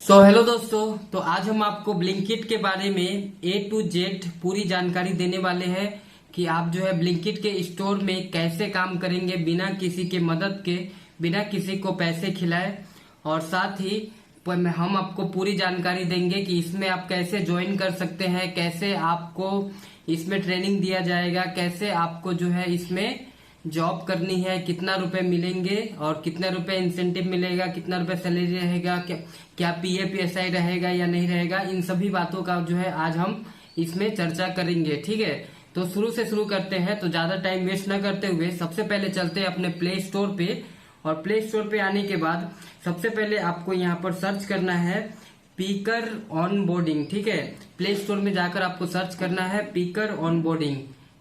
Hello दोस्तों, तो आज हम आपको ब्लिंकिट के बारे में A to Z पूरी जानकारी देने वाले हैं कि आप जो है ब्लिंकिट के स्टोर में कैसे काम करेंगे बिना किसी के मदद के, बिना किसी को पैसे खिलाए। और साथ ही हम आपको पूरी जानकारी देंगे कि इसमें आप कैसे ज्वाइन कर सकते हैं, कैसे आपको इसमें ट्रेनिंग दिया जाएगा, कैसे आपको जो है इसमें जॉब करनी है, कितना रुपए मिलेंगे और कितना रुपए इंसेंटिव मिलेगा, कितना रुपए सैलरी रहेगा, क्या PF PSI रहेगा या नहीं रहेगा। इन सभी बातों का जो है आज हम इसमें चर्चा करेंगे। ठीक है, तो शुरू से शुरू करते हैं। तो ज्यादा टाइम वेस्ट न करते हुए सबसे पहले चलते हैं अपने प्ले स्टोर पे। और प्ले स्टोर पे आने के बाद सबसे पहले आपको यहाँ पर सर्च करना है पीकर ऑनबोर्डिंग। ठीक है, प्ले स्टोर में जाकर आपको सर्च करना है पीकर ऑनबोर्डिंग।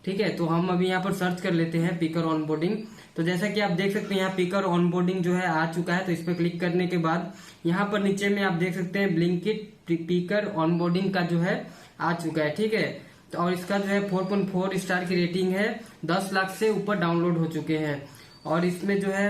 ठीक है, तो हम अभी यहाँ पर सर्च कर लेते हैं पीकर ऑनबोर्डिंग। तो जैसा कि आप देख सकते हैं यहाँ पीकर ऑनबोर्डिंग जो है आ चुका है। तो इस पर क्लिक करने के बाद यहाँ पर नीचे में आप देख सकते हैं ब्लिंकिट पीकर ऑनबोर्डिंग का जो है आ चुका है। ठीक है, तो और इसका जो है 4.4 स्टार की रेटिंग है, 10 लाख से ऊपर डाउनलोड हो चुके हैं। और इसमें जो है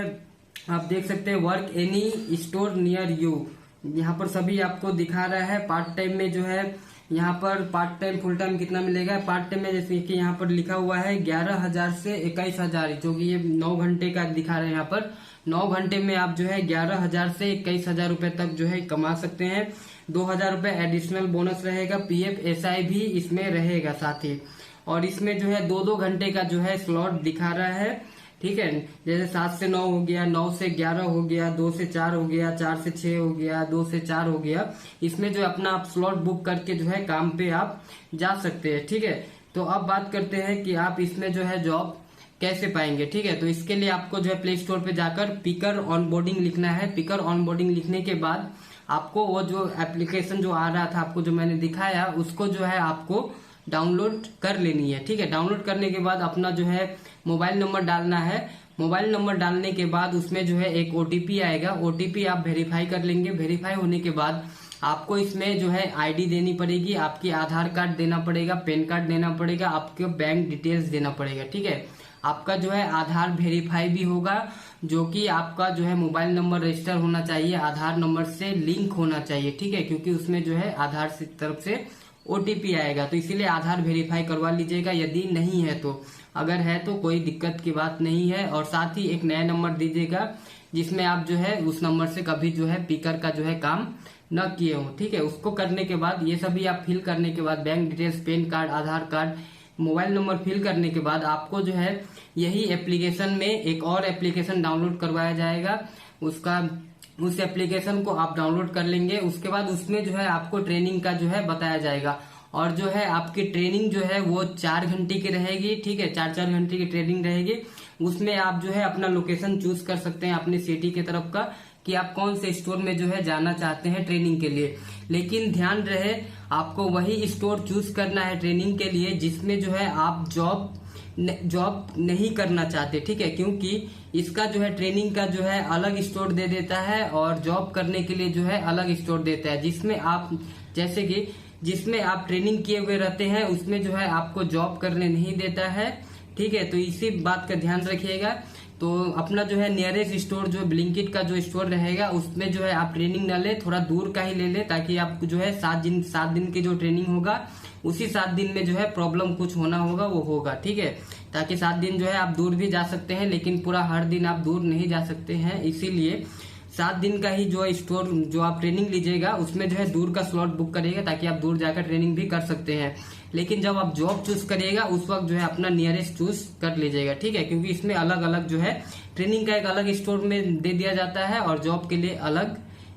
आप देख सकते हैं work any store near you, यहाँ पर सभी आपको दिखा रहा है। पार्ट टाइम में जो है यहाँ पर पार्ट टाइम फुल टाइम कितना मिलेगा। पार्ट टाइम में जैसे कि यहाँ पर लिखा हुआ है 11,000 से 21,000, जो कि ये 9 घंटे का दिखा रहे हैं। यहाँ पर 9 घंटे में आप जो है 11,000 से 21,000 रुपए तक जो है कमा सकते हैं। 2,000 रुपए एडिशनल बोनस रहेगा, PF SI भी इसमें रहेगा साथ ही। और इसमें जो है 2-2 घंटे का जो है स्लॉट दिखा रहा है। ठीक है, जैसे 7 से 9 हो गया, 9 से 11 हो गया, 2 से 4 हो गया, 4 से 6 हो गया, 2 से 4 हो गया। इसमें जो अपना आप स्लॉट बुक करके जो है काम पे आप जा सकते हैं। ठीक है, तो अब बात करते हैं कि आप इसमें जो है जॉब कैसे पाएंगे। ठीक है, तो इसके लिए आपको जो है प्ले स्टोर पे जाकर पीकर ऑनबोर्डिंग लिखना है। पीकर ऑनबोर्डिंग लिखने के बाद आपको वो जो एप्लीकेशन जो आ रहा था आपको, जो मैंने दिखाया, उसको जो है आपको डाउनलोड कर लेनी है। ठीक है, डाउनलोड करने के बाद अपना जो है मोबाइल नंबर डालना है। मोबाइल नंबर डालने के बाद उसमें जो है एक OTP आएगा। OTP आप वेरीफाई कर लेंगे। वेरीफाई होने के बाद आपको इसमें जो है ID देनी पड़ेगी, आपकी आधार कार्ड देना पड़ेगा, पैन कार्ड देना पड़ेगा, आपके बैंक डिटेल्स देना पड़ेगा। ठीक है, आपका जो है आधार वेरीफाई भी होगा, जो कि आपका जो है मोबाइल नंबर रजिस्टर होना चाहिए, आधार नंबर से लिंक होना चाहिए। ठीक है, क्योंकि उसमें जो है आधार से तरफ से OTP आएगा, तो इसीलिए आधार वेरीफाई करवा लीजिएगा यदि नहीं है तो। अगर है तो कोई दिक्कत की बात नहीं है। और साथ ही एक नया नंबर दीजिएगा जिसमें आप जो है उस नंबर से कभी जो है पीकर का जो है काम न किए हो। ठीक है, उसको करने के बाद ये सभी आप फिल करने के बाद बैंक डिटेल्स, पैन कार्ड, आधार कार्ड, मोबाइल नंबर फिल करने के बाद आपको जो है यही एप्लीकेशन में एक और एप्लीकेशन डाउनलोड करवाया जाएगा। उस एप्लीकेशन को आप डाउनलोड कर लेंगे। उसके बाद उसमें जो है आपको ट्रेनिंग का जो है बताया जाएगा। और जो है आपकी ट्रेनिंग जो है वो 4 घंटे की रहेगी। ठीक है, 4-4 घंटे की ट्रेनिंग रहेगी। उसमें आप जो है अपना लोकेशन चूज कर सकते हैं अपनी सिटी के तरफ का, कि आप कौन से स्टोर में जो है जाना चाहते हैं ट्रेनिंग के लिए। लेकिन ध्यान रहे आपको वही स्टोर चूज करना है ट्रेनिंग के लिए जिसमें जो है आप जॉब नहीं करना चाहते। ठीक है, क्योंकि इसका जो है ट्रेनिंग का जो है अलग स्टोर दे देता है और जॉब करने के लिए जो है अलग स्टोर देता है, जिसमें आप जैसे कि जिसमें आप ट्रेनिंग किए हुए रहते हैं उसमें जो है आपको जॉब करने नहीं देता है। ठीक है, तो इसी बात का ध्यान रखिएगा। तो अपना जो है नियरेस्ट स्टोर जो ब्लिंकिट का जो स्टोर रहेगा उसमें जो है आप ट्रेनिंग न ले, थोड़ा दूर का ही ले ले, ताकि आपको जो है 7 दिन की जो ट्रेनिंग होगा उसी 7 दिन में जो है प्रॉब्लम कुछ होना होगा वो होगा। ठीक है, ताकि 7 दिन जो है आप दूर भी जा सकते हैं, लेकिन पूरा हर दिन आप दूर नहीं जा सकते हैं। इसीलिए 7 दिन का ही जो स्टोर जो आप ट्रेनिंग लीजिएगा उसमें जो है दूर का स्लॉट बुक करिएगा, ताकि आप दूर जाकर ट्रेनिंग भी कर सकते हैं। लेकिन जब आप जॉब चूज करिएगा उस वक्त जो है अपना नियरेस्ट चूज कर लीजिएगा। ठीक है, क्योंकि इसमें अलग अलग जो है ट्रेनिंग का एक अलग स्टोर में दे दिया जाता है और जॉब के लिए अलग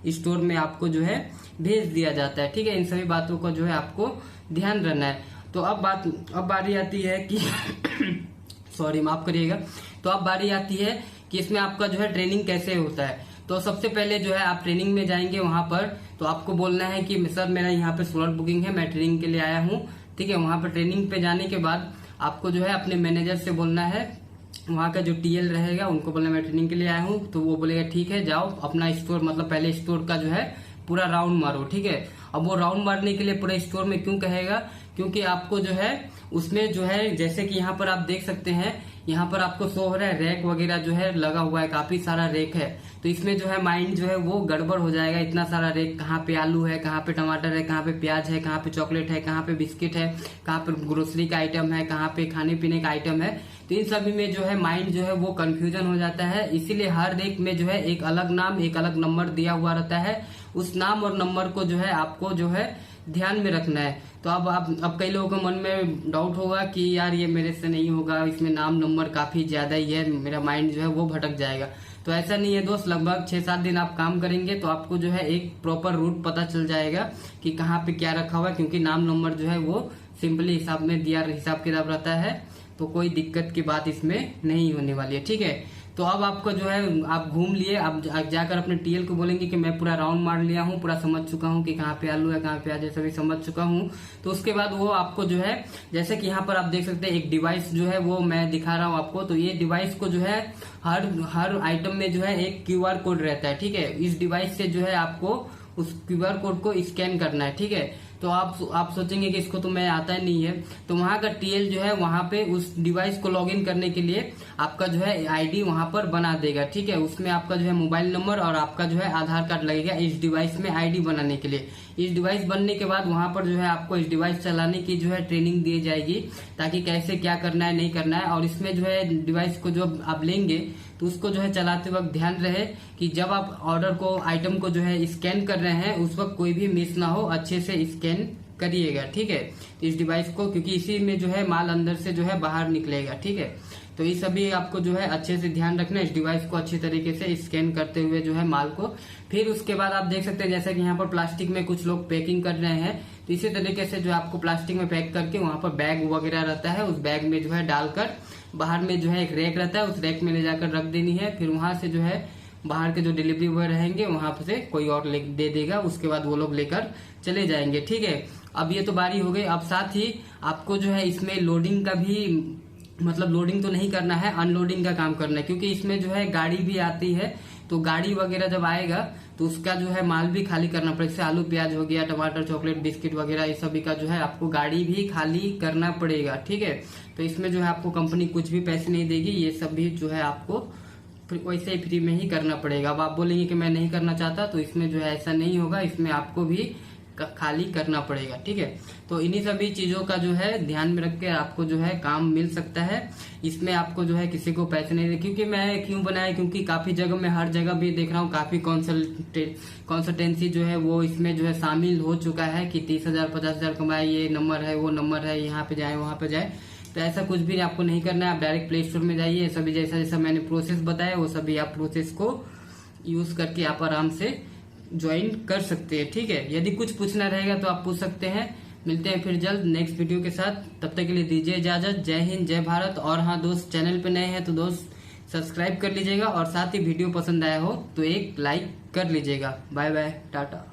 स्टोर में आपको जो है भेज दिया जाता है। ठीक है, इन सभी बातों को जो है आपको ध्यान रखना है। तो अब बारी आती है कि सॉरी माफ करिएगा। तो अब बारी आती है कि इसमें आपका जो है ट्रेनिंग कैसे होता है। तो सबसे पहले जो है आप ट्रेनिंग में जाएंगे, वहां पर तो आपको बोलना है कि सर मेरा यहाँ पे स्लॉट बुकिंग है, मैं ट्रेनिंग के लिए आया हूँ। ठीक है, वहां पर ट्रेनिंग पे जाने के बाद आपको जो है अपने मैनेजर से बोलना है, वहाँ का जो TL रहेगा उनको बोलना मैं ट्रेनिंग के लिए आया हूँ। तो वो बोलेगा ठीक है जाओ अपना स्टोर, मतलब पहले स्टोर का जो है पूरा राउंड मारो। ठीक है, अब वो राउंड मारने के लिए पूरे स्टोर में क्यों कहेगा, क्योंकि आपको जो है उसमें जो है जैसे कि यहाँ पर आप देख सकते हैं यहाँ पर आपको शो हो रहा है रैक वगैरह जो है लगा हुआ है, काफी सारा रैक है। तो इसमें जो है माइंड जो है वो गड़बड़ हो जाएगा। इतना सारा रैक, कहाँ पे आलू है, कहाँ पे टमाटर है, कहाँ पे प्याज है, कहाँ पे चॉकलेट है, कहाँ पे बिस्किट है, कहाँ पे ग्रोसरी का आइटम है, कहाँ पे खाने पीने का आइटम है। तो इन सभी में जो है माइंड जो है वो कंफ्यूजन हो जाता है। इसीलिए हर रैक में जो है एक अलग नाम, एक अलग नंबर दिया हुआ रहता है। उस नाम और नंबर को जो है आपको जो है ध्यान में रखना है। तो अब कई लोगों के मन में डाउट होगा कि यार ये मेरे से नहीं होगा, इसमें नाम नंबर काफी ज्यादा ही है, मेरा माइंड जो है वो भटक जाएगा। तो ऐसा नहीं है दोस्त, लगभग 6-7 दिन आप काम करेंगे तो आपको जो है एक प्रॉपर रूट पता चल जाएगा कि कहाँ पे क्या रखा हुआ है, क्योंकि नाम नंबर जो है वो सिंपली हिसाब में दिया, हिसाब किताब रहता है। तो कोई दिक्कत की बात इसमें नहीं होने वाली है, ठीक है। तो अब आपको जो है आप घूम लिए, अब जाकर अपने टीएल को बोलेंगे कि मैं पूरा राउंड मार लिया हूँ, पूरा समझ चुका हूँ कि कहाँ पे आलू है, कहाँ पे प्याज है, सभी समझ चुका हूँ। तो उसके बाद वो आपको जो है, जैसे कि यहाँ पर आप देख सकते हैं एक डिवाइस जो है वो मैं दिखा रहा हूँ आपको। तो ये डिवाइस को जो है हर आइटम में जो है एक क्यूआर कोड रहता है, ठीक है। इस डिवाइस से जो है आपको उस क्यूआर कोड को स्कैन करना है, ठीक है। तो आप सोचेंगे कि इसको तो मैं आता ही नहीं है। तो वहां का टीएल जो है वहां पे उस डिवाइस को लॉगिन करने के लिए आपका जो है आईडी वहां पर बना देगा, ठीक है। उसमें आपका जो है मोबाइल नंबर और आपका जो है आधार कार्ड लगेगा इस डिवाइस में आईडी बनाने के लिए। इस डिवाइस बनने के बाद वहां पर जो है आपको इस डिवाइस चलाने की जो है ट्रेनिंग दी जाएगी, ताकि कैसे क्या करना है, नहीं करना है। और इसमें जो है डिवाइस को जो आप लेंगे तो उसको जो है चलाते वक्त ध्यान रहे कि जब आप ऑर्डर को, आइटम को जो है स्कैन कर रहे हैं उस वक्त कोई भी मिस ना हो, अच्छे से स्कैन करिएगा, ठीक है। इस डिवाइस को, क्योंकि इसी में जो है माल अंदर से जो है बाहर निकलेगा, ठीक है। तो ये सभी आपको जो है अच्छे से ध्यान रखना है, इस डिवाइस को अच्छी तरीके से स्कैन करते हुए जो है माल को। फिर उसके बाद आप देख सकते हैं जैसे कि यहाँ पर प्लास्टिक में कुछ लोग पैकिंग कर रहे हैं, तो इसी तरीके से जो आपको प्लास्टिक में पैक करके वहां पर बैग वगैरह रहता है, उस बैग में जो है डालकर बाहर में जो है एक रैक रहता है, उस रैक में ले जाकर रख देनी है। फिर वहां से जो है बाहर के जो डिलीवरी बॉय रहेंगे वहां से कोई और दे देगा, उसके बाद वो लोग लेकर चले जाएंगे, ठीक है। अब ये तो बारी हो गई। अब साथ ही आपको जो है इसमें लोडिंग का भी, मतलब लोडिंग तो नहीं करना है, अनलोडिंग का काम करना है, क्योंकि इसमें जो है गाड़ी भी आती है। तो गाड़ी वगैरह जब आएगा तो उसका जो है माल भी खाली करना पड़ेगा। जैसे आलू प्याज हो गया, टमाटर चॉकलेट बिस्किट वगैरह, ये सभी का जो है आपको गाड़ी भी खाली करना पड़ेगा, ठीक है। तो इसमें जो है आपको कंपनी कुछ भी पैसे नहीं देगी, ये सब भी जो है आपको वैसे ही फ्री में ही करना पड़ेगा। अब आप बोलेंगे कि मैं नहीं करना चाहता, तो इसमें जो है ऐसा नहीं होगा, इसमें आपको भी खाली करना पड़ेगा, ठीक है। तो इन्हीं सभी चीजों का जो है ध्यान में रख के आपको जो है काम मिल सकता है। इसमें आपको जो है किसी को पैसे नहीं दे, क्योंकि मैं क्यों बनाया, क्योंकि काफी जगह में हर जगह भी देख रहा हूँ काफी कंसल्टेंसी जो है वो इसमें जो है शामिल हो चुका है कि 30,000 50,000 कमाए, ये नंबर है, वो नंबर है, यहाँ पे जाए वहां पे जाए। तो ऐसा कुछ भी आपको नहीं करना है। आप डायरेक्ट प्ले स्टोर में जाइए, सभी जैसा जैसा मैंने प्रोसेस बताया वो सभी आप प्रोसेस को यूज करके आप आराम से ज्वाइन कर सकते हैं, ठीक है। यदि कुछ पूछना रहेगा तो आप पूछ सकते हैं। मिलते हैं फिर जल्द नेक्स्ट वीडियो के साथ, तब तक के लिए दीजिए इजाजत। जय हिंद, जय भारत। और हाँ दोस्त, चैनल पे नए हैं तो दोस्त सब्सक्राइब कर लीजिएगा, और साथ ही वीडियो पसंद आया हो तो एक लाइक कर लीजिएगा। Bye bye, Tata.